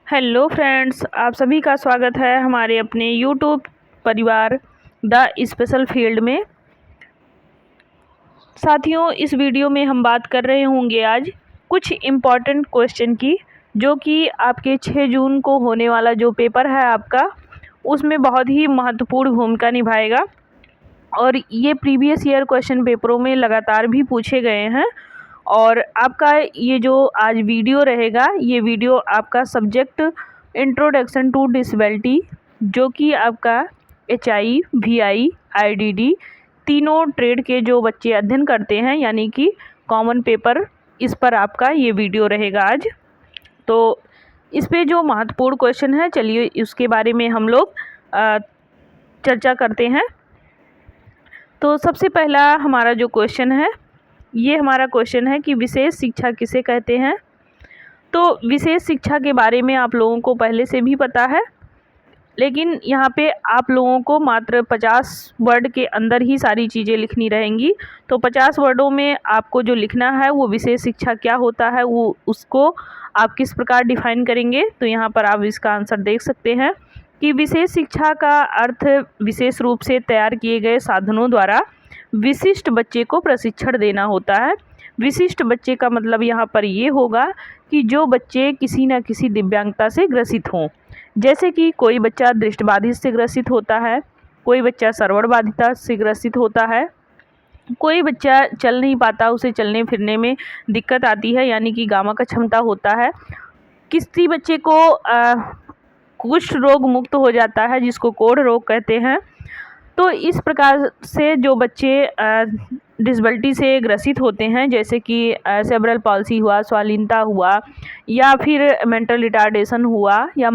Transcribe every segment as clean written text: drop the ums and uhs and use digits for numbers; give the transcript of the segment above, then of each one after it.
Hello friends, आप सभी का स्वागत है हमारे अपने यूट्यूब परिवार द स्पेशल फील्ड में। साथियों, इस वीडियो में हम बात कर रहे होंगे आज कुछ इम्पॉर्टेंट क्वेश्चन की, जो कि आपके 6 जून को होने वाला जो पेपर है आपका, उसमें बहुत ही महत्वपूर्ण भूमिका निभाएगा। और ये प्रीवियस ईयर क्वेश्चन पेपरों में लगातार भी पूछे गए हैं। और आपका ये जो आज वीडियो रहेगा, ये वीडियो आपका सब्जेक्ट इंट्रोडक्शन टू डिसेबिलिटी, जो कि आपका HI, VI, IDD तीनों ट्रेड के जो बच्चे अध्ययन करते हैं, यानी कि कॉमन पेपर, इस पर आपका ये वीडियो रहेगा आज। तो इस पे जो महत्वपूर्ण क्वेश्चन है, चलिए उसके बारे में हम लोग चर्चा करते हैं। तो सबसे पहला हमारा जो क्वेश्चन है, ये हमारा क्वेश्चन है कि विशेष शिक्षा किसे कहते हैं। तो विशेष शिक्षा के बारे में आप लोगों को पहले से भी पता है, लेकिन यहाँ पे आप लोगों को मात्र 50 वर्ड के अंदर ही सारी चीज़ें लिखनी रहेंगी। तो 50 वर्डों में आपको जो लिखना है वो विशेष शिक्षा क्या होता है, वो उसको आप किस प्रकार डिफाइन करेंगे। तो यहाँ पर आप इसका आंसर देख सकते हैं कि विशेष शिक्षा का अर्थ विशेष रूप से तैयार किए गए साधनों द्वारा विशिष्ट बच्चे को प्रशिक्षण देना होता है। विशिष्ट बच्चे का मतलब यहाँ पर ये होगा कि जो बच्चे किसी न किसी दिव्यांगता से ग्रसित हों, जैसे कि कोई बच्चा दृष्टिबाधित से ग्रसित होता है, कोई बच्चा श्रवण बाधिता से ग्रसित होता है, कोई बच्चा चल नहीं पाता, उसे चलने फिरने में दिक्कत आती है, यानी कि गामा का क्षमता होता है। किसी बच्चे को कुष्ठ रोग मुक्त हो जाता है, जिसको कोढ़ रोग कहते हैं। तो इस प्रकार से जो बच्चे डिसेबिलिटी से ग्रसित होते हैं, जैसे कि सेरेब्रल पॉल्सी हुआ, स्वालीनता हुआ, या फिर मेंटल रिटार्डेशन हुआ, या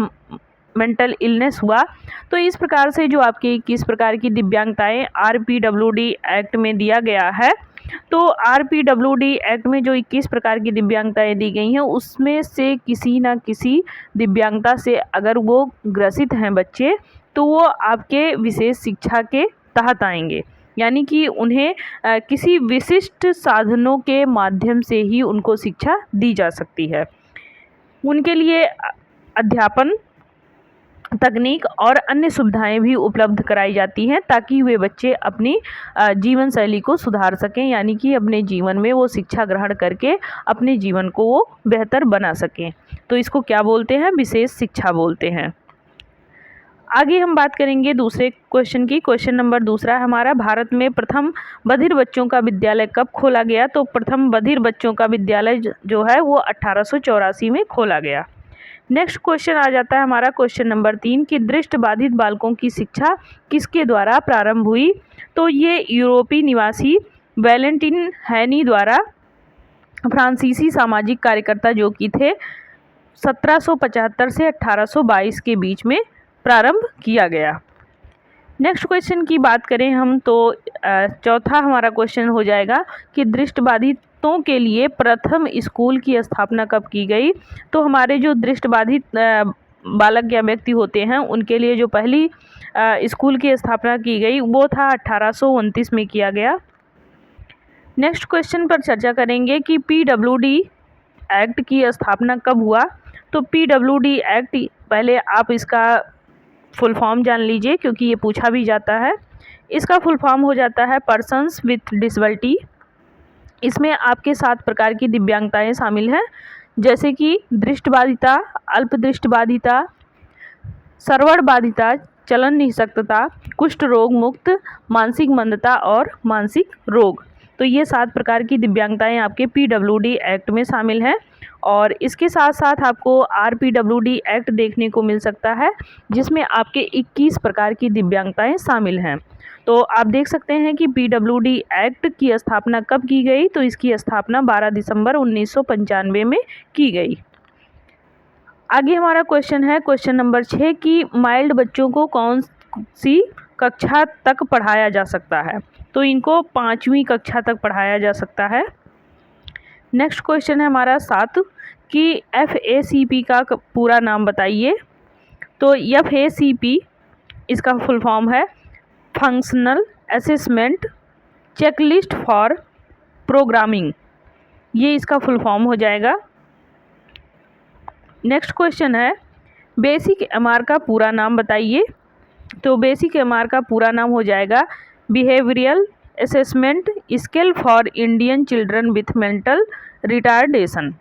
मेंटल इलनेस हुआ, तो इस प्रकार से जो आपकी 21 प्रकार की दिव्यांगताएं RPWD एक्ट में दिया गया है। तो RPWD एक्ट में जो 21 प्रकार की दिव्यांगताएं दी गई हैं, उसमें से किसी न किसी दिव्यांगता से अगर वो ग्रसित हैं बच्चे, तो वो आपके विशेष शिक्षा के तहत आएंगे, यानी कि उन्हें किसी विशिष्ट साधनों के माध्यम से ही उनको शिक्षा दी जा सकती है। उनके लिए अध्यापन, तकनीक और अन्य सुविधाएं भी उपलब्ध कराई जाती हैं, ताकि वे बच्चे अपनी जीवन शैली को सुधार सकें, यानी कि अपने जीवन में वो शिक्षा ग्रहण करके अपने जीवन को वो बेहतर बना सकें। तो इसको क्या बोलते हैं? विशेष शिक्षा बोलते हैं। आगे हम बात करेंगे दूसरे क्वेश्चन की। क्वेश्चन नंबर दूसरा हमारा, भारत में प्रथम बधिर बच्चों का विद्यालय कब खोला गया। तो प्रथम बधिर बच्चों का विद्यालय जो है वो 1884 में खोला गया। नेक्स्ट क्वेश्चन आ जाता है हमारा क्वेश्चन नंबर 3 कि दृष्टि बाधित बालकों की शिक्षा किसके द्वारा प्रारंभ हुई। तो ये यूरोपीय निवासी वैलेंटिन हैनी द्वारा फ्रांसीसी सामाजिक कार्यकर्ता जो कि थे 1775 से 1822 के बीच में प्रारंभ किया गया। नेक्स्ट क्वेश्चन की बात करें हम, तो चौथा हमारा क्वेश्चन हो जाएगा कि दृष्टिबाधितों के लिए प्रथम स्कूल की स्थापना कब की गई। तो हमारे जो दृष्टिबाधित बालक या व्यक्ति होते हैं, उनके लिए जो पहली स्कूल की स्थापना की गई वो था 1829 में किया गया। नेक्स्ट क्वेश्चन पर चर्चा करेंगे कि PWD एक्ट की स्थापना कब हुआ। तो PWD एक्ट, पहले आप इसका फुल फॉर्म जान लीजिए, क्योंकि ये पूछा भी जाता है। इसका फुल फॉर्म हो जाता है पर्सन्स विथ डिसेबिलिटी। इसमें आपके 7 प्रकार की दिव्यांगताएं शामिल हैं, जैसे कि दृष्टिबाधिता, अल्प दृष्टिबाधिता, श्रवण बाधिता, चलन निःशक्तता, कुष्ठ रोग मुक्त, मानसिक मंदता और मानसिक रोग। तो ये 7 प्रकार की दिव्यांगताएं आपके PWD एक्ट में शामिल हैं। और इसके साथ साथ आपको RPWD एक्ट देखने को मिल सकता है, जिसमें आपके 21 प्रकार की दिव्यांगताएं शामिल हैं। तो आप देख सकते हैं कि PWD एक्ट की स्थापना कब की गई। तो इसकी स्थापना 12 दिसंबर 1995 में की गई। आगे हमारा क्वेश्चन है क्वेश्चन नंबर 6 कि माइल्ड बच्चों को कौन सी कक्षा तक पढ़ाया जा सकता है। तो इनको 5वीं कक्षा तक पढ़ाया जा सकता है। नेक्स्ट क्वेश्चन है हमारा 7 कि FACP का पूरा नाम बताइए। तो FACP, इसका फुल फॉर्म है functional assessment checklist for programming, ये इसका फुल फॉर्म हो जाएगा। नेक्स्ट क्वेश्चन है बेसिक एमआर का पूरा नाम बताइए। तो बेसिक एमआर का पूरा नाम हो जाएगा behavioural assessment skill for Indian children with mental retardation.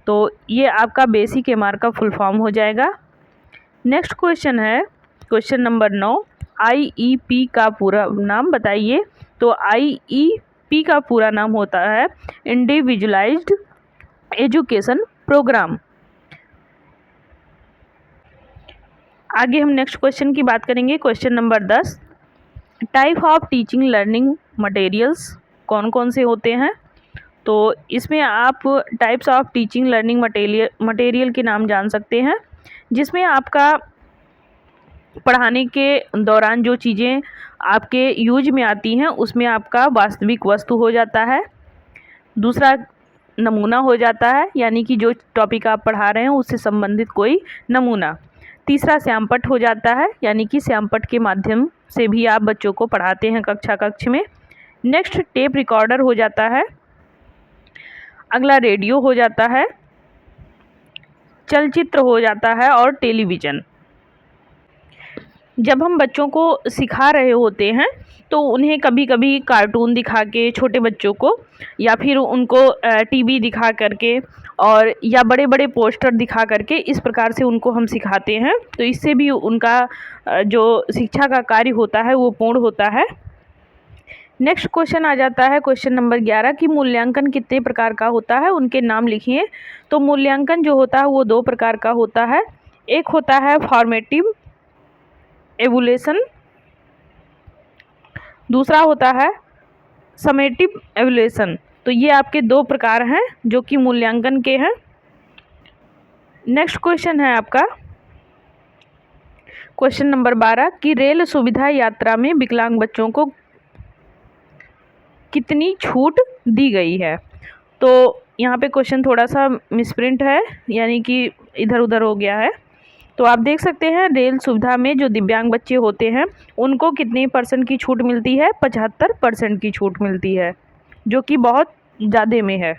तो ये आपका बेसिक एमआर का फुल फॉर्म हो जाएगा। नेक्स्ट क्वेश्चन है क्वेश्चन नंबर 9, आईईपी का पूरा नाम बताइए। तो आईईपी का पूरा नाम होता है इंडिविजुअलाइज्ड एजुकेशन प्रोग्राम। आगे हम नेक्स्ट क्वेश्चन की बात करेंगे। Question number 10, type of teaching learning materials कौन कौन से होते हैं। तो इसमें आप types of teaching learning material के नाम जान सकते हैं, जिसमें आपका पढ़ाने के दौरान जो चीज़ें आपके यूज में आती हैं उसमें आपका वास्तविक वस्तु हो जाता है। दूसरा नमूना हो जाता है, यानी कि जो टॉपिक आप पढ़ा रहे हैं उससे संबंधित कोई नमूना। तीसरा श्यामपट्ट हो जाता है, यानी कि श्यामपट्ट के माध्यम से भी आप बच्चों को पढ़ाते हैं कक्ष में। नेक्स्ट टेप रिकॉर्डर हो जाता है। अगला रेडियो हो जाता है, चलचित्र हो जाता है और टेलीविज़न। जब हम बच्चों को सिखा रहे होते हैं तो उन्हें कभी कभी कार्टून दिखा के छोटे बच्चों को, या फिर उनको टीवी दिखा करके और या बड़े बड़े पोस्टर दिखा करके इस प्रकार से उनको हम सिखाते हैं। तो इससे भी उनका जो शिक्षा का कार्य होता है वो पूर्ण होता है। नेक्स्ट क्वेश्चन आ जाता है क्वेश्चन नंबर 11 कि मूल्यांकन कितने प्रकार का होता है, उनके नाम लिखिए। तो मूल्यांकन जो होता है वो 2 प्रकार का होता है। एक होता है फॉर्मेटिव एवुलेशन, दूसरा होता है समेटिव एवुलेशन। तो ये आपके 2 प्रकार हैं जो कि मूल्यांकन के हैं। नेक्स्ट क्वेश्चन है आपका क्वेश्चन नंबर 12 कि रेल सुविधा यात्रा में विकलांग बच्चों को कितनी छूट दी गई है। तो यहाँ पे क्वेश्चन थोड़ा सा मिसप्रिंट है, यानी कि इधर उधर हो गया है। तो आप देख सकते हैं रेल सुविधा में जो दिव्यांग बच्चे होते हैं उनको कितने % की छूट मिलती है, 75% की छूट मिलती है, जो कि बहुत ज़्यादा में है।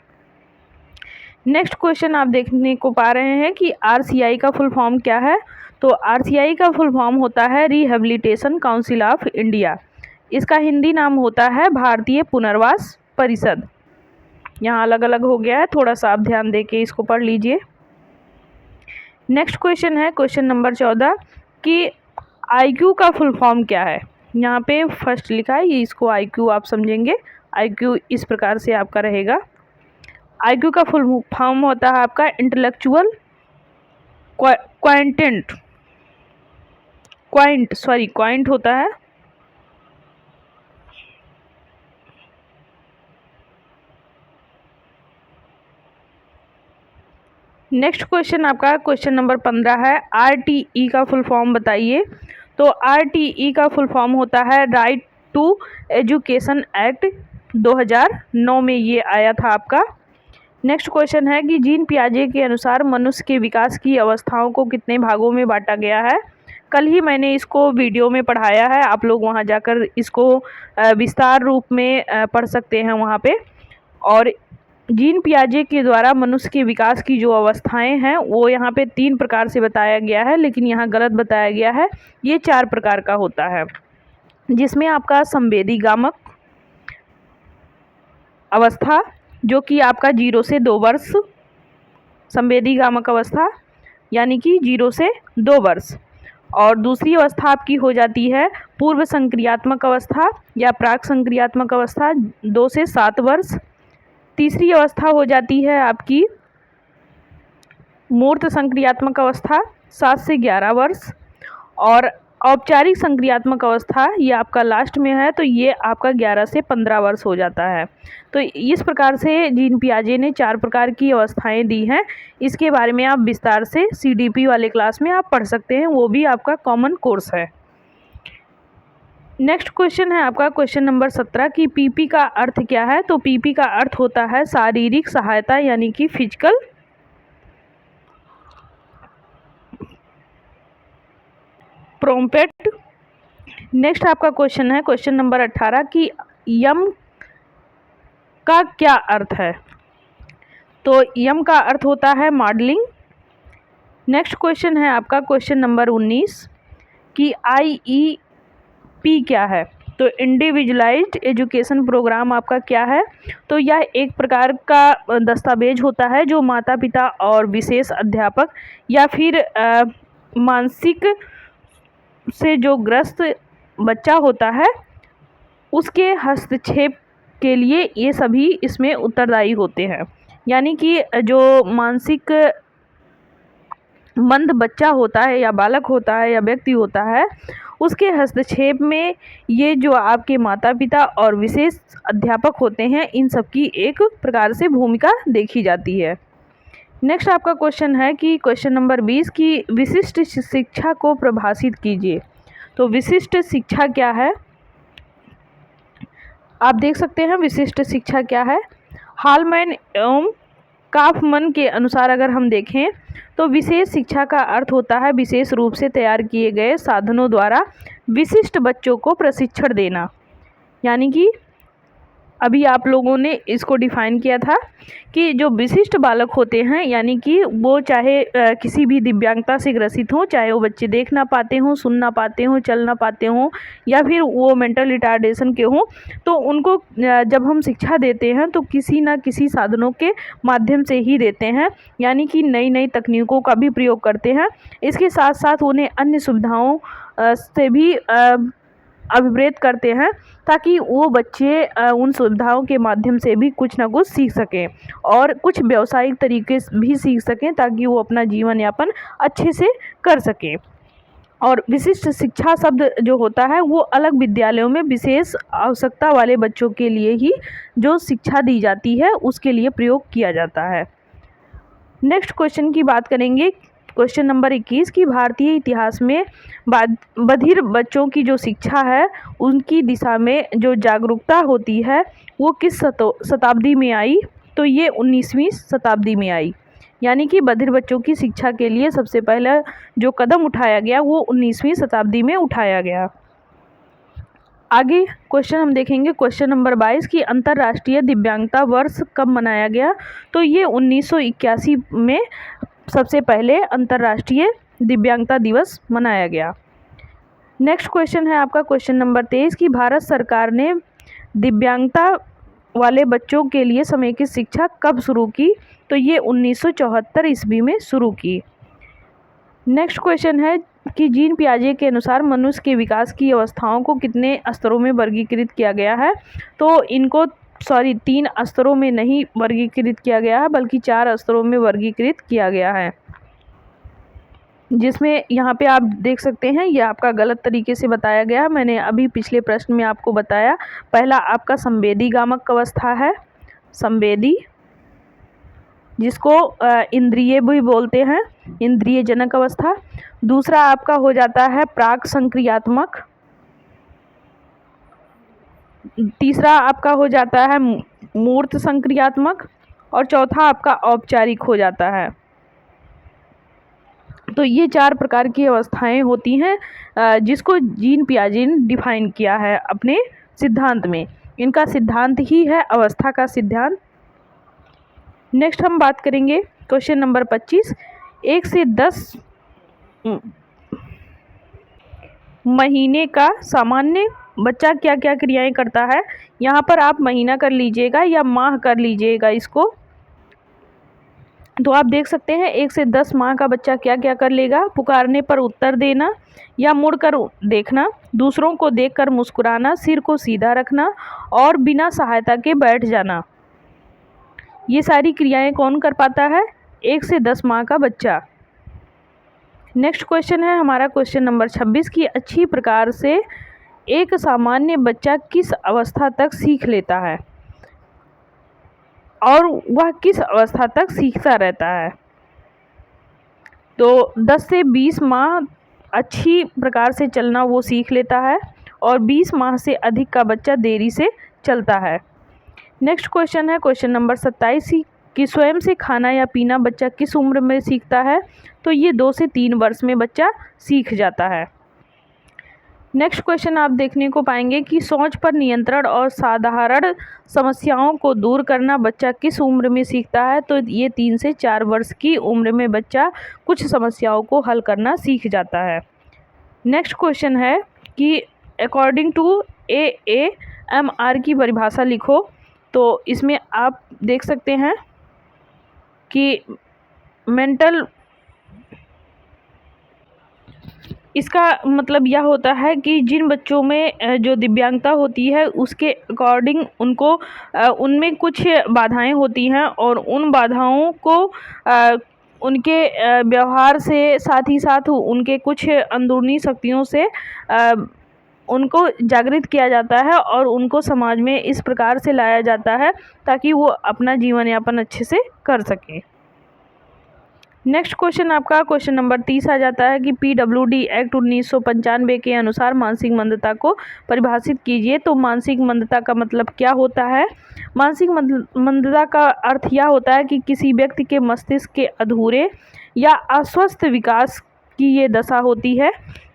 नेक्स्ट क्वेश्चन आप देखने को पा रहे हैं कि RCI का फुल फॉर्म क्या है। तो RCI का फुल फॉर्म होता है रिहेबिलिटेशन काउंसिल ऑफ इंडिया। इसका हिंदी नाम होता है भारतीय पुनर्वास परिषद। यहाँ अलग अलग हो गया है, थोड़ा सा आप ध्यान दे के इसको पढ़ लीजिए। नेक्स्ट क्वेश्चन है क्वेश्चन नंबर 14 कि IQ का फुल फॉर्म क्या है। यहाँ पे फर्स्ट लिखा है, ये इसको IQ आप समझेंगे। IQ इस प्रकार से आपका रहेगा। IQ का फुल फॉर्म होता है आपका इंटेलेक्चुअल क्वाइंट होता है। नेक्स्ट क्वेश्चन आपका क्वेश्चन नंबर 15 है, RTE का फुल फॉर्म बताइए। तो RTE का फुल फॉर्म होता है राइट टू एजुकेशन एक्ट, 2009 में ये आया था आपका। नेक्स्ट क्वेश्चन है कि जीन पियाजे के अनुसार मनुष्य के विकास की अवस्थाओं को कितने भागों में बांटा गया है। कल ही मैंने इसको वीडियो में पढ़ाया है, आप लोग वहां जाकर इसको विस्तार रूप में पढ़ सकते हैं वहां पे। और जीन पियाजे के द्वारा मनुष्य के विकास की जो अवस्थाएं हैं वो यहाँ पे 3 प्रकार से बताया गया है, लेकिन यहाँ गलत बताया गया है। ये 4 प्रकार का होता है, जिसमें आपका संवेदीगामक अवस्था जो कि आपका 0 से 2 वर्ष, संवेदीगामक अवस्था यानी कि 0 से 2 वर्ष। और दूसरी अवस्था आपकी हो जाती है पूर्व संक्रियात्मक अवस्था या प्राक संक्रियात्मक अवस्था, 2 से 7 वर्ष। तीसरी अवस्था हो जाती है आपकी मूर्त संक्रियात्मक अवस्था, 7 से 11 वर्ष। और औपचारिक संक्रियात्मक अवस्था ये आपका लास्ट में है, तो ये आपका 11 से 15 वर्ष हो जाता है। तो इस प्रकार से जीन पियाजे ने 4 प्रकार की अवस्थाएं दी हैं। इसके बारे में आप विस्तार से CDP वाले क्लास में आप पढ़ सकते हैं, वो भी आपका कॉमन कोर्स है। नेक्स्ट क्वेश्चन है आपका क्वेश्चन नंबर 17 कि PP का अर्थ क्या है। तो PP का अर्थ होता है शारीरिक सहायता, यानी कि फिजिकल प्रोम्पेट। नेक्स्ट आपका क्वेश्चन है क्वेश्चन नंबर 18 कि यम का क्या अर्थ है। तो यम का अर्थ होता है मॉडलिंग, नेक्स्ट क्वेश्चन है आपका क्वेश्चन नंबर 19 कि IEP क्या है। तो इंडिविजुअलाइज्ड एजुकेशन प्रोग्राम आपका क्या है। तो यह एक प्रकार का दस्तावेज होता है जो माता पिता और विशेष अध्यापक या फिर मानसिक से जो ग्रस्त बच्चा होता है उसके हस्तक्षेप के लिए ये सभी इसमें उत्तरदायी होते हैं। यानी कि जो मानसिक मंद बच्चा होता है या बालक होता है या व्यक्ति होता है उसके हस्तक्षेप में ये जो आपके माता पिता और विशेष अध्यापक होते हैं इन सब की एक प्रकार से भूमिका देखी जाती है। नेक्स्ट आपका क्वेश्चन है कि क्वेश्चन नंबर 20 की विशिष्ट शिक्षा को परिभाषित कीजिए। तो विशिष्ट शिक्षा क्या है, आप देख सकते हैं विशिष्ट शिक्षा क्या है। हालमैन एवं काफमन के अनुसार अगर हम देखें तो विशेष शिक्षा का अर्थ होता है विशेष रूप से तैयार किए गए साधनों द्वारा विशिष्ट बच्चों को प्रशिक्षण देना। यानी कि अभी आप लोगों ने इसको डिफाइन किया था कि जो विशिष्ट बालक होते हैं यानी कि वो चाहे किसी भी दिव्यांगता से ग्रसित हों, चाहे वो बच्चे देख ना पाते हों, सुन ना पाते हों, चल ना पाते हों या फिर वो मेंटल रिटार्डेशन के हों, तो उनको जब हम शिक्षा देते हैं तो किसी ना किसी साधनों के माध्यम से ही देते हैं। यानी कि नई नई तकनीकों का भी प्रयोग करते हैं। इसके साथ साथ उन्हें अन्य सुविधाओं से भी अभिप्रेत करते हैं ताकि वो बच्चे उन सुविधाओं के माध्यम से भी कुछ ना कुछ सीख सकें और कुछ व्यावसायिक तरीके भी सीख सकें ताकि वो अपना जीवन यापन अच्छे से कर सकें। और विशिष्ट शिक्षा शब्द जो होता है वो अलग विद्यालयों में विशेष आवश्यकता वाले बच्चों के लिए ही जो शिक्षा दी जाती है उसके लिए प्रयोग किया जाता है। नेक्स्ट क्वेश्चन की बात करेंगे क्वेश्चन नंबर 21 की भारतीय इतिहास में बधिर बच्चों की जो शिक्षा है उनकी दिशा में जो जागरूकता होती है वो किस शताब्दी में आई। तो ये 19वीं शताब्दी में आई। यानी कि बधिर बच्चों की शिक्षा के लिए सबसे पहला जो कदम उठाया गया वो 19वीं शताब्दी में उठाया गया। आगे क्वेश्चन हम देखेंगे क्वेश्चन नंबर 22 की अंतर्राष्ट्रीय दिव्यांगता वर्ष कब मनाया गया। तो ये 1981 में सबसे पहले अंतर्राष्ट्रीय दिव्यांगता दिवस मनाया गया। नेक्स्ट क्वेश्चन है आपका क्वेश्चन नंबर 23 की भारत सरकार ने दिव्यांगता वाले बच्चों के लिए समेकित शिक्षा कब शुरू की। तो ये 1974 ईस्वी में शुरू की। नेक्स्ट क्वेश्चन है कि जीन पियाजे के अनुसार मनुष्य के विकास की अवस्थाओं को कितने स्तरों में वर्गीकृत किया गया है। तो इनको 3 स्तरों में नहीं वर्गीकृत किया गया है बल्कि 4 स्तरों में वर्गीकृत किया गया है। जिसमें यहाँ पे आप देख सकते हैं ये आपका गलत तरीके से बताया गया। मैंने अभी पिछले प्रश्न में आपको बताया। पहला आपका संवेदी गामक अवस्था है, संवेदी जिसको इंद्रिय भी बोलते हैं, इंद्रिय जनक अवस्था। दूसरा आपका हो जाता है प्राक संक्रियात्मक। तीसरा आपका हो जाता है मूर्त संक्रियात्मक और चौथा आपका औपचारिक हो जाता है। तो ये 4 प्रकार की अवस्थाएं होती हैं जिसको जीन पियाजे ने डिफाइन किया है अपने सिद्धांत में। इनका सिद्धांत ही है अवस्था का सिद्धांत। नेक्स्ट हम बात करेंगे क्वेश्चन नंबर 25 1 से 10 महीने का सामान्य बच्चा क्या क्या क्रियाएं करता है। यहाँ पर आप महीना कर लीजिएगा या माह कर लीजिएगा इसको। तो आप देख सकते हैं 1 से 10 माह का बच्चा क्या क्या कर लेगा। पुकारने पर उत्तर देना या मुड़कर देखना, दूसरों को देखकर मुस्कुराना, सिर को सीधा रखना और बिना सहायता के बैठ जाना। ये सारी क्रियाएं कौन कर पाता है। 1 से 10 माह का बच्चा। नेक्स्ट क्वेश्चन है हमारा क्वेश्चन नंबर 26 की अच्छी प्रकार से एक सामान्य बच्चा किस अवस्था तक सीख लेता है और वह किस अवस्था तक सीखता रहता है। तो 10 से 20 माह अच्छी प्रकार से चलना वो सीख लेता है और 20 माह से अधिक का बच्चा देरी से चलता है। नेक्स्ट क्वेश्चन है क्वेश्चन नंबर 27 कि स्वयं से खाना या पीना बच्चा किस उम्र में सीखता है। तो ये 2 से 3 वर्ष में बच्चा सीख जाता है। नेक्स्ट क्वेश्चन आप देखने को पाएंगे कि सोच पर नियंत्रण और साधारण समस्याओं को दूर करना बच्चा किस उम्र में सीखता है। तो ये 3 से 4 वर्ष की उम्र में बच्चा कुछ समस्याओं को हल करना सीख जाता है। नेक्स्ट क्वेश्चन है कि अकॉर्डिंग टू AAMR की परिभाषा लिखो। तो इसमें आप देख सकते हैं कि मेंटल, इसका मतलब यह होता है कि जिन बच्चों में जो दिव्यांगता होती है उसके अकॉर्डिंग उनको उनमें कुछ बाधाएं होती हैं और उन बाधाओं को उनके व्यवहार से साथ ही साथ उनके कुछ अंदरूनी शक्तियों से उनको जागृत किया जाता है और उनको समाज में इस प्रकार से लाया जाता है ताकि वो अपना जीवन यापन अच्छे से कर सकें। नेक्स्ट क्वेश्चन आपका क्वेश्चन नंबर 30 आ जाता है कि PWD एक्ट 1995 के अनुसार मानसिक मंदता को परिभाषित कीजिए। तो मानसिक मंदता का मतलब क्या होता है। मानसिक मंदता का अर्थ यह होता है कि किसी व्यक्ति के मस्तिष्क के अधूरे या अस्वस्थ विकास की ये दशा होती है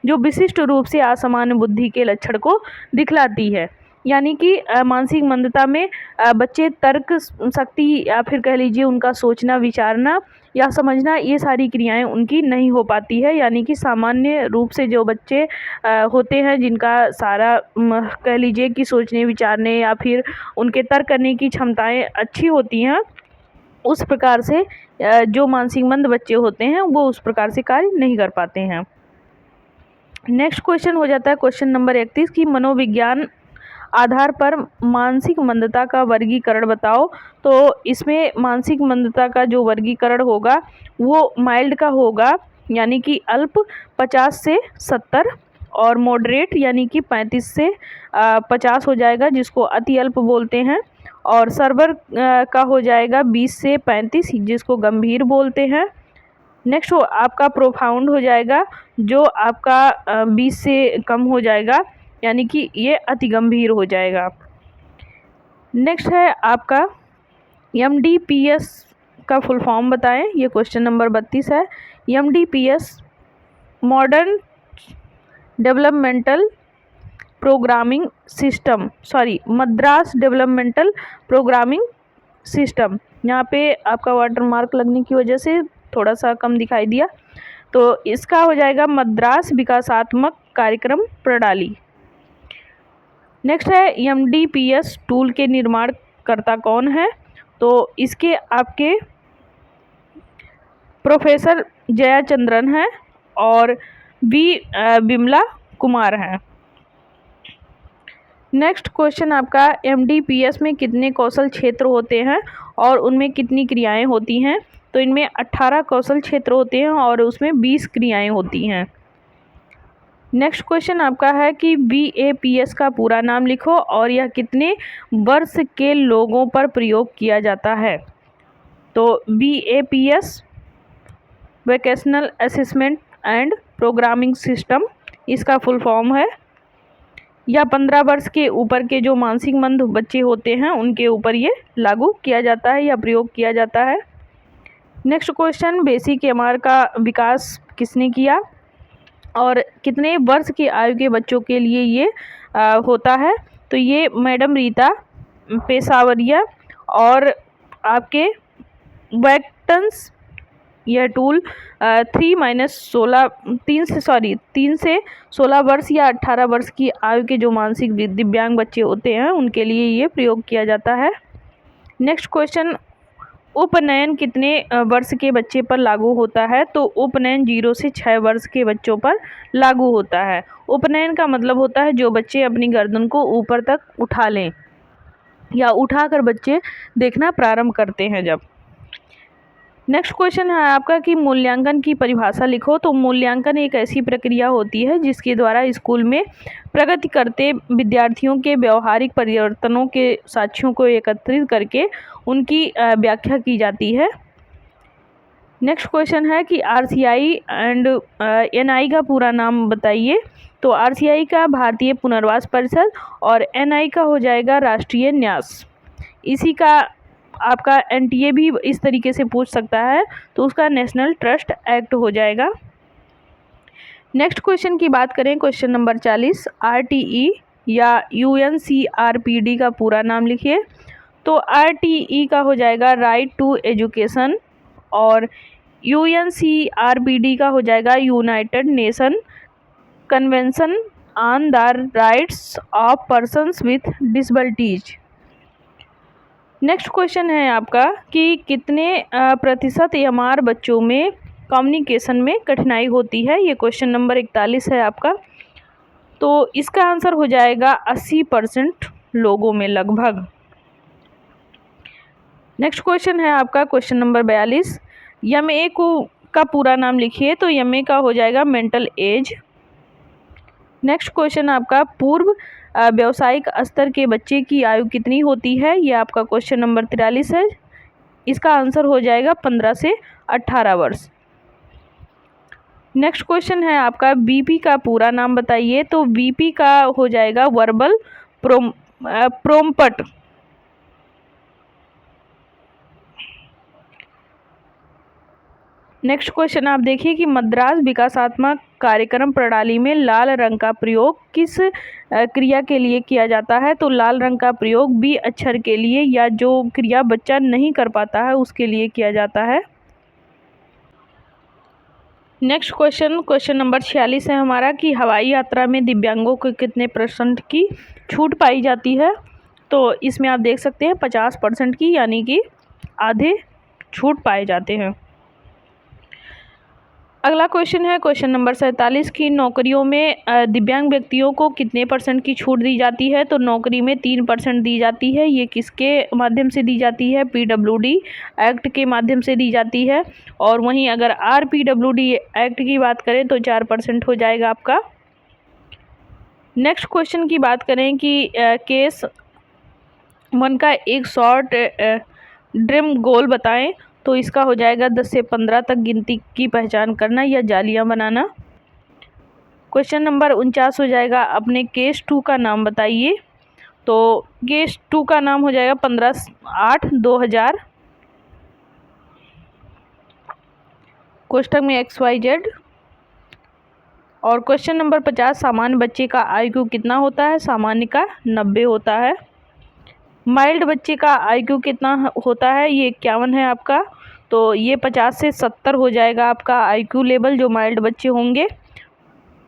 जो विशिष्ट रूप से असामान्य बुद्धि के लक्षण को दिखलाती है। यानी कि मानसिक मंदता में बच्चे तर्क शक्ति या फिर कह लीजिए उनका सोचना विचारना या समझना ये सारी क्रियाएं उनकी नहीं हो पाती है। यानी कि सामान्य रूप से जो बच्चे होते हैं जिनका सारा कह लीजिए कि सोचने विचारने या फिर उनके तर्क करने की क्षमताएं अच्छी होती हैं, उस प्रकार से जो मानसिक मंद बच्चे होते हैं वो उस प्रकार से कार्य नहीं कर पाते हैं। नेक्स्ट क्वेश्चन हो जाता है क्वेश्चन नंबर 31 की मनोविज्ञान आधार पर मानसिक मंदता का वर्गीकरण बताओ। तो इसमें मानसिक मंदता का जो वर्गीकरण होगा वो माइल्ड का होगा यानी कि अल्प 50 से 70 और मॉडरेट यानी कि 35 से 50 हो जाएगा जिसको अति अल्प बोलते हैं, और सर्वर का हो जाएगा 20 से 35 जिसको गंभीर बोलते हैं। नेक्स्ट हो आपका प्रोफाउंड हो जाएगा जो आपका 20 से कम हो जाएगा यानी कि ये अति गंभीर हो जाएगा। नेक्स्ट है आपका MDPS का फुल फॉर्म बताएं। ये क्वेश्चन नंबर 32 है। MDPS modern developmental programming system, Madras developmental programming system. यहाँ पे आपका वाटर मार्क लगने की वजह से थोड़ा सा कम दिखाई दिया, तो इसका हो जाएगा मद्रास विकासात्मक कार्यक्रम प्रणाली। नेक्स्ट है MDPS टूल के निर्माणकर्ता कौन है। तो इसके आपके प्रोफेसर जयाचंद्रन हैं और विमला कुमार हैं। नेक्स्ट क्वेश्चन आपका MDPS में कितने कौशल क्षेत्र होते हैं और उनमें कितनी क्रियाएं होती हैं। तो इनमें 18 कौशल क्षेत्र होते हैं और उसमें 20 क्रियाएं होती हैं। नेक्स्ट क्वेश्चन आपका है कि BAPS का पूरा नाम लिखो और यह कितने वर्ष के लोगों पर प्रयोग किया जाता है। तो BAPS vocational assessment and programming system इसका फुल फॉर्म है। या 15 वर्ष के ऊपर के जो मानसिक मंद बच्चे होते हैं उनके ऊपर ये लागू किया जाता है या प्रयोग किया जाता है। नेक्स्ट क्वेश्चन बेसिक MR का विकास किसने किया और कितने वर्ष की आयु के बच्चों के लिए ये होता है। तो ये मैडम रीता पेशावरिया और आपके वैक्टन्स यह टूल 3 से 16 वर्ष या 18 वर्ष की आयु के जो मानसिक दिव्यांग बच्चे होते हैं उनके लिए ये प्रयोग किया जाता है। नेक्स्ट क्वेश्चन उपनयन कितने वर्ष के बच्चे पर लागू होता है। तो उपनयन 0 से 6 वर्ष के बच्चों पर लागू होता है। उपनयन का मतलब होता है जो बच्चे अपनी गर्दन को ऊपर तक उठा लें या उठाकर बच्चे देखना प्रारंभ करते हैं जब। नेक्स्ट क्वेश्चन है आपका कि मूल्यांकन की परिभाषा लिखो। तो मूल्यांकन एक ऐसी प्रक्रिया होती है जिसके द्वारा स्कूल में प्रगति करते विद्यार्थियों के व्यवहारिक परिवर्तनों के साक्ष्यों को एकत्रित करके उनकी व्याख्या की जाती है। नेक्स्ट क्वेश्चन है कि RCI एंड NI का पूरा नाम बताइए। तो RCI का भारतीय पुनर्वास परिषद और NI का हो जाएगा राष्ट्रीय न्यास। इसी का आपका NTA भी इस तरीके से पूछ सकता है तो उसका नेशनल ट्रस्ट एक्ट हो जाएगा। नेक्स्ट क्वेश्चन की बात करें, क्वेश्चन नंबर 40, RTE या UNCRPD का पूरा नाम लिखिए। तो RTE का हो जाएगा राइट टू एजुकेशन और UNCRPD का हो जाएगा United nation convention on the rights of persons with disabilities. Next question है आपका कि कितने प्रतिशत एमआर बच्चों में कम्युनिकेशन में कठिनाई होती है। ये क्वेश्चन नंबर 41 है आपका। तो इसका आंसर हो जाएगा 80% लोगों में लगभग। नेक्स्ट क्वेश्चन है आपका क्वेश्चन नंबर 42, एमए का पूरा नाम लिखिए। तो एमए का हो जाएगा मेंटल एज। नेक्स्ट क्वेश्चन आपका पूर्व व्यावसायिक स्तर के बच्चे की आयु कितनी होती है। ये आपका क्वेश्चन नंबर 43 है। इसका आंसर हो जाएगा 15 से 18 वर्ष। नेक्स्ट क्वेश्चन है आपका बीपी का पूरा नाम बताइए। तो बीपी का हो जाएगा वर्बल प्रोम्पट। नेक्स्ट क्वेश्चन आप देखिए कि मद्रास विकासात्मक कार्यक्रम प्रणाली में लाल रंग का प्रयोग किस क्रिया के लिए किया जाता है। तो लाल रंग का प्रयोग बी अक्षर के लिए या जो क्रिया बच्चा नहीं कर पाता है उसके लिए किया जाता है। नेक्स्ट क्वेश्चन नंबर 46 है हमारा कि हवाई यात्रा में दिव्यांगों को कितने % की छूट पाई जाती है। तो इसमें आप देख सकते हैं 50% की, यानी कि आधे छूट पाए जाते हैं। अगला क्वेश्चन है क्वेश्चन नंबर 47 की नौकरियों में दिव्यांग व्यक्तियों को कितने % की छूट दी जाती है। तो नौकरी में 3% दी जाती है। ये किसके माध्यम से दी जाती है, PWD एक्ट के माध्यम से दी जाती है। और वहीं अगर RPWD एक्ट की बात करें तो 4% हो जाएगा आपका। नेक्स्ट क्वेश्चन की बात करें कि केस 1 का एक शॉर्ट ड्रीम गोल बताएं। तो इसका हो जाएगा 10 से 15 तक गिनती की पहचान करना या जालियां बनाना। क्वेश्चन नंबर 49 हो जाएगा अपने केस 2 का नाम बताइए। तो केस 2 का नाम हो जाएगा 15/8/2000 कोष्टक में XYZ। और क्वेश्चन नंबर 50 सामान्य बच्चे का IQ कितना होता है। सामान्य का 90 होता है। माइल्ड बच्चे का IQ कितना होता है, ये 51 है आपका। तो ये 50 से 70 हो जाएगा आपका IQ लेवल जो माइल्ड बच्चे होंगे।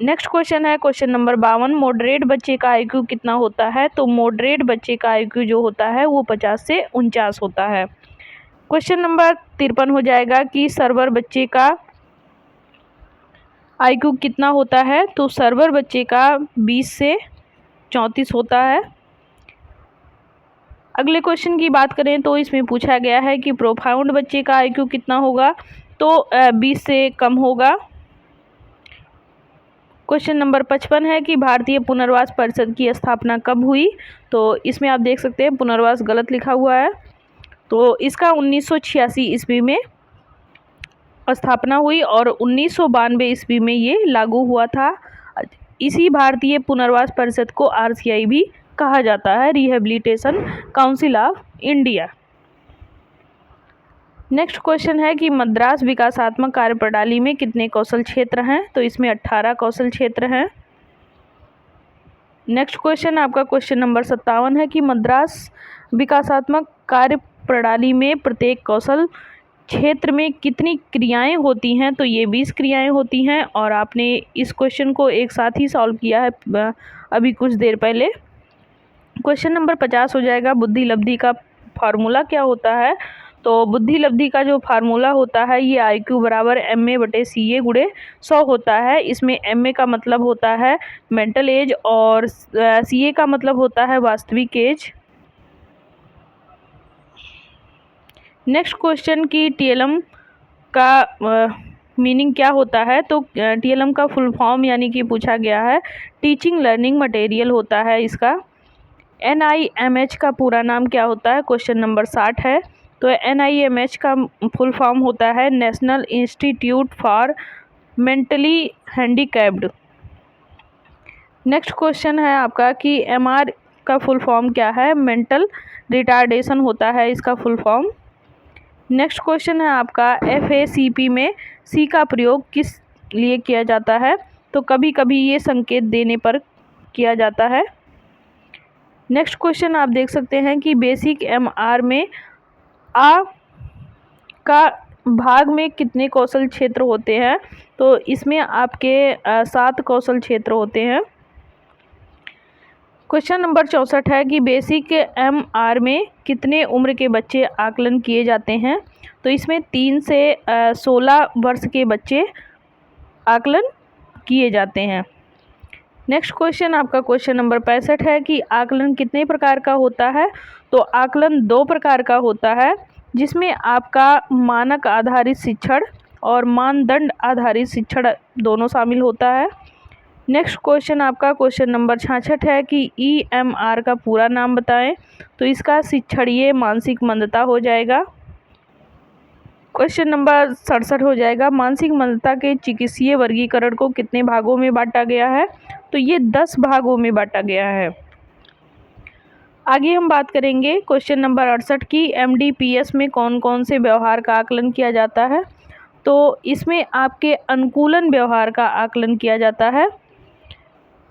नेक्स्ट क्वेश्चन है क्वेश्चन नंबर 52 मॉडरेट बच्चे का IQ कितना होता है। तो मॉडरेट बच्चे का IQ जो होता है वो 50 से 49 होता है। क्वेश्चन नंबर 53 हो जाएगा कि सर्वर बच्चे का IQ कितना होता है। तो सर्वर बच्चे का 20 से 34 होता है। अगले क्वेश्चन की बात करें तो इसमें पूछा गया है कि प्रोफाउंड बच्चे का IQ कितना होगा। तो 20 से कम होगा। क्वेश्चन नंबर 55 है कि भारतीय पुनर्वास परिषद की स्थापना कब हुई। तो इसमें आप देख सकते हैं पुनर्वास गलत लिखा हुआ है। तो इसका 1986 ईस्वी में स्थापना हुई और 1992 ईस्वी में ये लागू हुआ था। इसी भारतीय पुनर्वास परिषद को RCI भी कहा जाता है, rehabilitation council of India. Next question है कि मद्रास विकासात्मक कार्यप्रणाली में कितने कौशल क्षेत्र हैं। तो इसमें 18 कौशल क्षेत्र हैं। नेक्स्ट क्वेश्चन आपका क्वेश्चन नंबर 57 है कि मद्रास विकासात्मक कार्यप्रणाली में प्रत्येक कौशल क्षेत्र में कितनी क्रियाएं होती हैं। तो ये 20 क्रियाएं होती हैं। और आपने इस क्वेश्चन को एक साथ ही सॉल्व किया है अभी कुछ देर पहले। क्वेश्चन नंबर 50 हो जाएगा बुद्धि लब्धि का फार्मूला क्या होता है। तो बुद्धि लब्धि का जो फार्मूला होता है ये IQ बराबर MA/CA × 100 होता है। इसमें MA का मतलब होता है मेंटल एज और CA का मतलब होता है वास्तविक एज। नेक्स्ट क्वेश्चन की TLM का मीनिंग क्या होता है। तो TLM का फुल फॉर्म यानी कि पूछा गया है टीचिंग लर्निंग मटेरियल होता है इसका। NIMH का पूरा नाम क्या होता है, क्वेश्चन नंबर 60 है। तो NIMH का फुल फॉर्म होता है national institute for mentally handicapped. Next question है आपका कि MR का फुल फॉर्म क्या है, मेंटल रिटार्डेशन होता है इसका फुल फॉर्म। नेक्स्ट क्वेश्चन है आपका FACP में C का प्रयोग किस लिए किया जाता है। तो कभी कभी ये संकेत देने पर किया जाता है। नेक्स्ट क्वेश्चन आप देख सकते हैं कि बेसिक एमआर में आ का भाग में कितने कौशल क्षेत्र होते हैं? तो इसमें आपके 7 कौशल क्षेत्र होते हैं। क्वेश्चन नंबर 64 है कि बेसिक एमआर में कितने उम्र के बच्चे आकलन किए जाते हैं? तो इसमें 3 से 16 वर्ष के बच्चे आकलन किए जाते हैं। नेक्स्ट क्वेश्चन आपका क्वेश्चन नंबर 65 है कि आकलन कितने प्रकार का होता है? तो आकलन 2 प्रकार का होता है, जिसमें आपका मानक आधारित शिक्षण और मानदंड आधारित शिक्षण दोनों शामिल होता है। नेक्स्ट क्वेश्चन आपका क्वेश्चन नंबर 66 है कि ईएमआर का पूरा नाम बताएं। तो इसका शिक्षणीय मानसिक मंदता हो जाएगा। क्वेश्चन नंबर 67 हो जाएगा मानसिक मंदता के चिकित्सीय वर्गीकरण को कितने भागों में बांटा गया है? तो ये 10 भागों में बांटा गया है। आगे हम बात करेंगे क्वेश्चन नंबर 68 की एमडीपीएस में कौन कौन से व्यवहार का आकलन किया जाता है? तो इसमें आपके अनुकूलन व्यवहार का आकलन किया जाता है।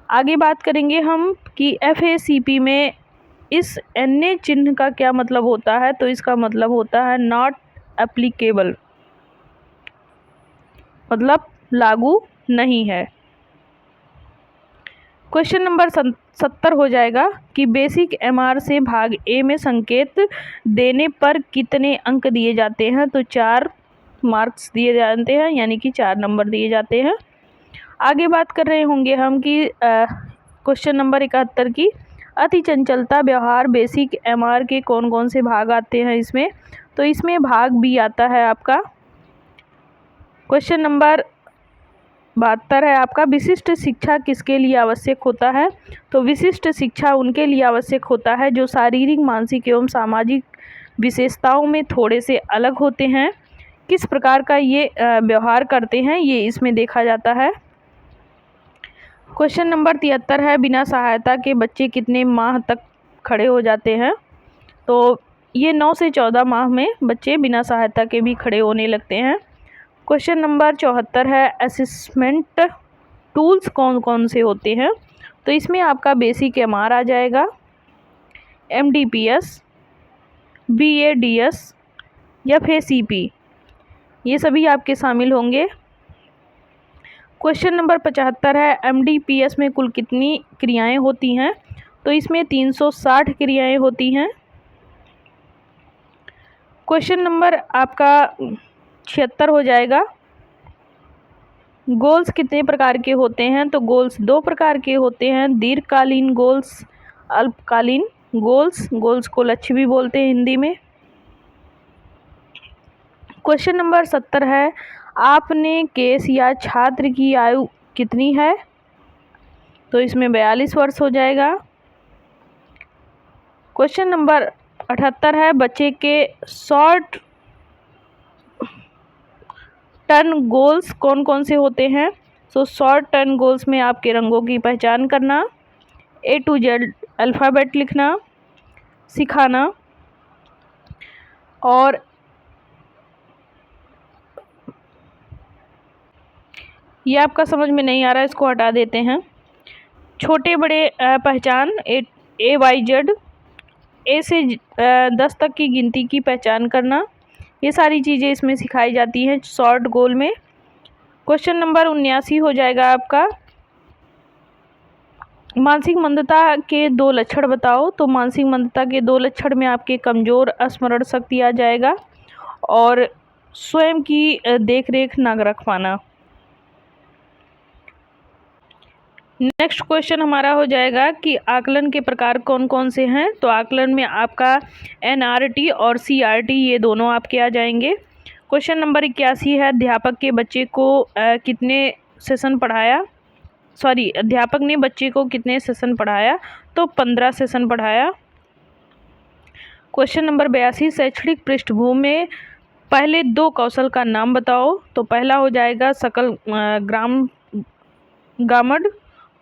आगे बात करेंगे हम कि एफएसीपी में इस एन चिन्ह का क्या मतलब होता है? तो इसका मतलब होता है नॉट एप्लीकेबल, मतलब लागू नहीं है। क्वेश्चन नंबर 70 हो जाएगा कि बेसिक एमआर से भाग ए में संकेत देने पर कितने अंक दिए जाते हैं? तो 4 मार्क्स दिए जाते हैं, यानी कि 4 नंबर दिए जाते हैं। आगे बात कर रहे होंगे हम कि क्वेश्चन नंबर 71 की अति चंचलता व्यवहार बेसिक एमआर के कौन कौन से भाग आते हैं इसमें? तो इसमें भाग बी आता है आपका। क्वेश्चन नंबर 72 है आपका विशिष्ट शिक्षा किसके लिए आवश्यक होता है? तो विशिष्ट शिक्षा उनके लिए आवश्यक होता है जो शारीरिक, मानसिक एवं सामाजिक विशेषताओं में थोड़े से अलग होते हैं। किस प्रकार का ये व्यवहार करते हैं, ये इसमें देखा जाता है। क्वेश्चन नंबर 73 है बिना सहायता के बच्चे कितने माह तक खड़े हो जाते हैं? तो ये 9 से 14 माह में बच्चे बिना सहायता के भी खड़े होने लगते हैं। क्वेश्चन नंबर 74 है असेसमेंट टूल्स कौन कौन से होते हैं? तो इसमें आपका बेसिक एमआर आ जाएगा, एमडीपीएस, बीएडीएस या फिर सीपी, ये सभी आपके शामिल होंगे। क्वेश्चन नंबर 75 है एमडीपीएस में कुल कितनी क्रियाएं होती हैं? तो इसमें 360 क्रियाएं होती हैं। क्वेश्चन नंबर आपका 76 हो जाएगा गोल्स कितने प्रकार के होते हैं? तो गोल्स 2 प्रकार के होते हैं, दीर्घकालीन गोल्स, अल्पकालीन गोल्स। गोल्स को लक्ष्य भी बोलते हैं हिंदी में। क्वेश्चन नंबर 70 है आपने केस या छात्र की आयु कितनी है? तो इसमें 42 वर्ष हो जाएगा। क्वेश्चन नंबर 78 है बच्चे के शॉर्ट टर्न गोल्स कौन कौन से होते हैं? तो शॉर्ट टर्न गोल्स में आपके रंगों की पहचान करना, A to Z अल्फ़ाबेट लिखना सिखाना, और ये आपका समझ में नहीं आ रहा है, इसको हटा देते हैं। छोटे बड़े पहचान AYZ, A से 10 तक की गिनती की पहचान करना, ये सारी चीज़ें इसमें सिखाई जाती हैं शॉर्ट गोल में। क्वेश्चन नंबर 79 हो जाएगा आपका मानसिक मंदता के 2 लक्षण बताओ। तो मानसिक मंदता के 2 लक्षण में आपके कमज़ोर स्मरण शक्ति आ जाएगा और स्वयं की देखरेख न रख पाना। नेक्स्ट क्वेश्चन हमारा हो जाएगा कि आकलन के प्रकार कौन कौन से हैं? तो आकलन में आपका NRT और CRT ये दोनों आपके आ जाएंगे। क्वेश्चन नंबर 81 है अध्यापक के बच्चे को कितने सेशन पढ़ाया? अध्यापक ने बच्चे को कितने सेशन पढ़ाया? तो 15 सेशन पढ़ाया। क्वेश्चन नंबर 82 शैक्षणिक पृष्ठभूमि में पहले 2 कौशल का नाम बताओ। तो पहला हो जाएगा सकल गामड,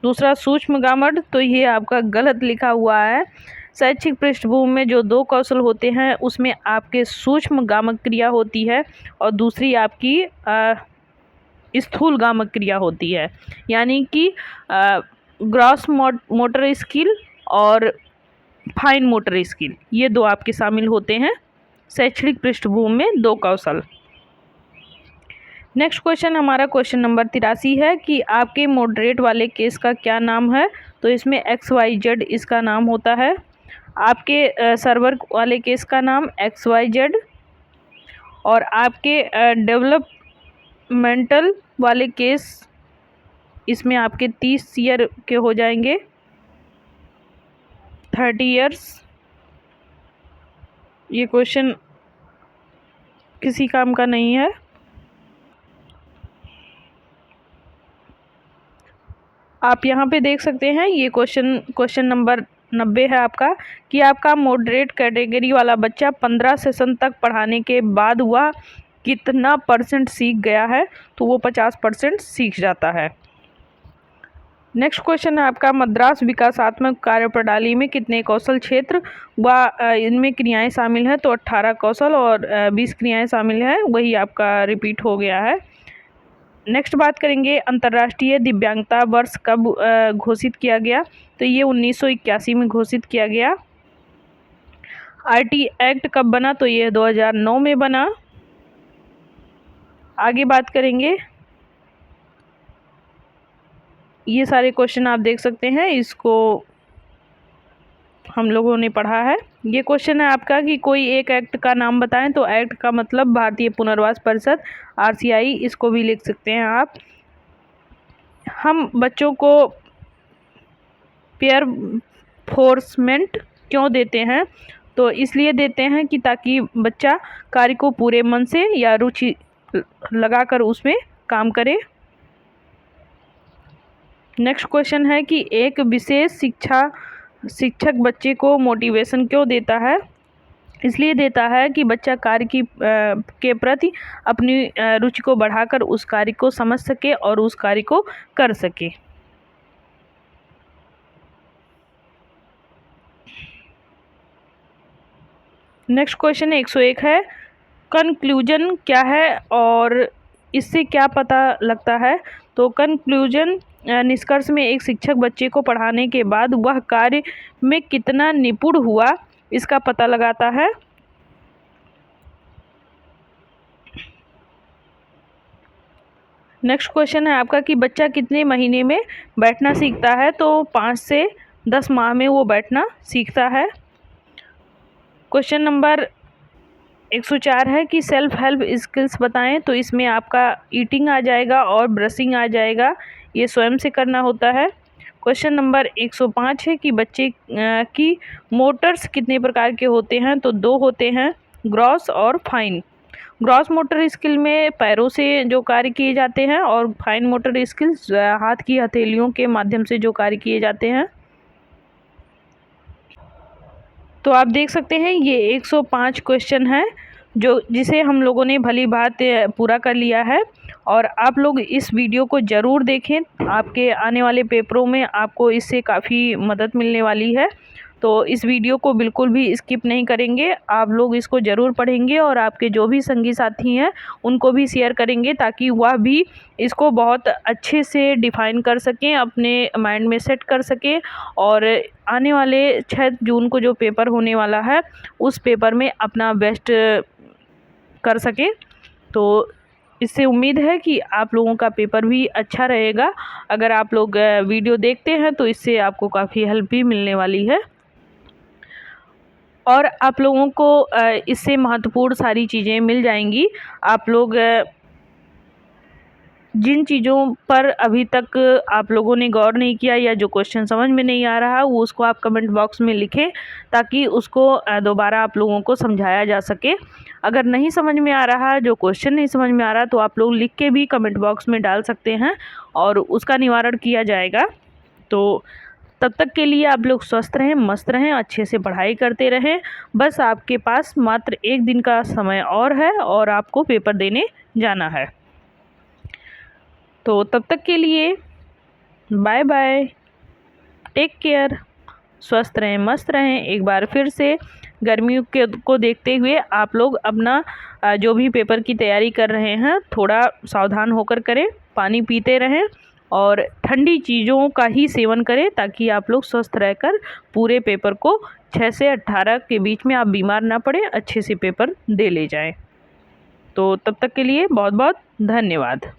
दूसरा सूक्ष्म गामड। तो ये आपका गलत लिखा हुआ है। शैक्षिक पृष्ठभूमि में जो 2 कौशल होते हैं उसमें आपके सूक्ष्म गामक क्रिया होती है और दूसरी आपकी स्थूलगामक क्रिया होती है, यानी कि ग्रॉस मोटर स्किल और फाइन मोटर स्किल, ये दो आपके शामिल होते हैं शैक्षणिक पृष्ठभूमि में, दो कौशल। नेक्स्ट क्वेश्चन हमारा क्वेश्चन नंबर 83 है कि आपके मॉडरेट वाले केस का क्या नाम है। तो इसमें XYZ इसका नाम होता है। आपके सर्वर वाले केस का नाम XYZ, और आपके डेवलपमेंटल वाले केस इसमें आपके 30 ईयर के हो जाएंगे, 30 ईयर्स। ये क्वेश्चन किसी काम का नहीं है। आप यहाँ पे देख सकते हैं, ये क्वेश्चन नंबर 90 है आपका, कि आपका मॉडरेट कैटेगरी वाला बच्चा 15 सेशन तक पढ़ाने के बाद वह कितना % सीख गया है। तो वो 50% सीख जाता है। नेक्स्ट क्वेश्चन है आपका, मद्रास विकासात्मक कार्यप्रणाली में कितने कौशल क्षेत्र व इनमें क्रियाएं शामिल हैं। तो 18 कौशल और 20 क्रियाएं शामिल हैं, वही आपका रिपीट हो गया है। नेक्स्ट बात करेंगे, अंतर्राष्ट्रीय दिव्यांगता वर्ष कब घोषित किया गया। तो ये 1981 में घोषित किया गया। RT एक्ट कब बना। तो ये 2009 में बना। आगे बात करेंगे, ये सारे क्वेश्चन आप देख सकते हैं, इसको हम लोगों ने पढ़ा है। ये क्वेश्चन है आपका कि कोई एक एक्ट का नाम बताएं। तो एक्ट का मतलब भारतीय पुनर्वास परिषद, RCI, इसको भी लिख सकते हैं आप। हम बच्चों को पेयर फोर्समेंट क्यों देते हैं। तो इसलिए देते हैं कि ताकि बच्चा कार्य को पूरे मन से या रुचि लगाकर उसमें काम करे। नेक्स्ट क्वेश्चन है कि एक विशेष शिक्षक बच्चे को मोटिवेशन क्यों देता है। इसलिए देता है कि बच्चा कार्य के प्रति अपनी रुचि को बढ़ाकर उस कार्य को समझ सके और उस कार्य को कर सके। नेक्स्ट क्वेश्चन 101 है, कंक्लूजन क्या है और इससे क्या पता लगता है। तो कंक्लूजन निष्कर्ष में एक शिक्षक बच्चे को पढ़ाने के बाद वह कार्य में कितना निपुण हुआ इसका पता लगाता है। नेक्स्ट क्वेश्चन है आपका कि बच्चा कितने महीने में बैठना सीखता है। तो 5 से 10 माह में वो बैठना सीखता है। क्वेश्चन नंबर 104 है कि सेल्फ हेल्प स्किल्स बताएं। तो इसमें आपका ईटिंग आ जाएगा और ब्रशिंग आ जाएगा, ये स्वयं से करना होता है। क्वेश्चन नंबर 105 है कि बच्चे की मोटर्स कितने प्रकार के होते हैं। तो 2 होते हैं, ग्रॉस और फाइन। ग्रॉस मोटर स्किल में पैरों से जो कार्य किए जाते हैं और फाइन मोटर स्किल्स हाथ की हथेलियों के माध्यम से जो कार्य किए जाते हैं। तो आप देख सकते हैं ये 105 क्वेश्चन है जिसे हम लोगों ने भली बात पूरा कर लिया है। और आप लोग इस वीडियो को ज़रूर देखें, आपके आने वाले पेपरों में आपको इससे काफ़ी मदद मिलने वाली है। तो इस वीडियो को बिल्कुल भी स्किप नहीं करेंगे, आप लोग इसको ज़रूर पढ़ेंगे और आपके जो भी संगी साथी हैं उनको भी शेयर करेंगे ताकि वह भी इसको बहुत अच्छे से डिफ़ाइन कर सकें, अपने माइंड में सेट कर सकें और आने वाले 6 जून को जो पेपर होने वाला है उस पेपर में अपना बेस्ट कर सकें। तो इससे उम्मीद है कि आप लोगों का पेपर भी अच्छा रहेगा। अगर आप लोग वीडियो देखते हैं तो इससे आपको काफ़ी हेल्प भी मिलने वाली है और आप लोगों को इससे महत्वपूर्ण सारी चीज़ें मिल जाएंगी। आप लोग जिन चीज़ों पर अभी तक आप लोगों ने गौर नहीं किया या जो क्वेश्चन समझ में नहीं आ रहा वो उसको आप कमेंट बॉक्स में लिखें ताकि उसको दोबारा आप लोगों को समझाया जा सके। अगर नहीं समझ में आ रहा, जो क्वेश्चन नहीं समझ में आ रहा, तो आप लोग लिख के भी कमेंट बॉक्स में डाल सकते हैं और उसका निवारण किया जाएगा। तो तब तक के लिए आप लोग स्वस्थ रहें, मस्त रहें, अच्छे से पढ़ाई करते रहें। बस आपके पास मात्र 1 दिन का समय और है और आपको पेपर देने जाना है। तो तब तक के लिए बाय बाय, टेक केयर, स्वस्थ रहें, मस्त रहें। एक बार फिर से गर्मियों को देखते हुए आप लोग अपना जो भी पेपर की तैयारी कर रहे हैं थोड़ा सावधान होकर करें। पानी पीते रहें और ठंडी चीज़ों का ही सेवन करें, ताकि आप लोग स्वस्थ रहकर पूरे पेपर को 6 से 18 के बीच में आप बीमार ना पड़े, अच्छे से पेपर दे ले जाएं। तो तब तक के लिए बहुत बहुत धन्यवाद।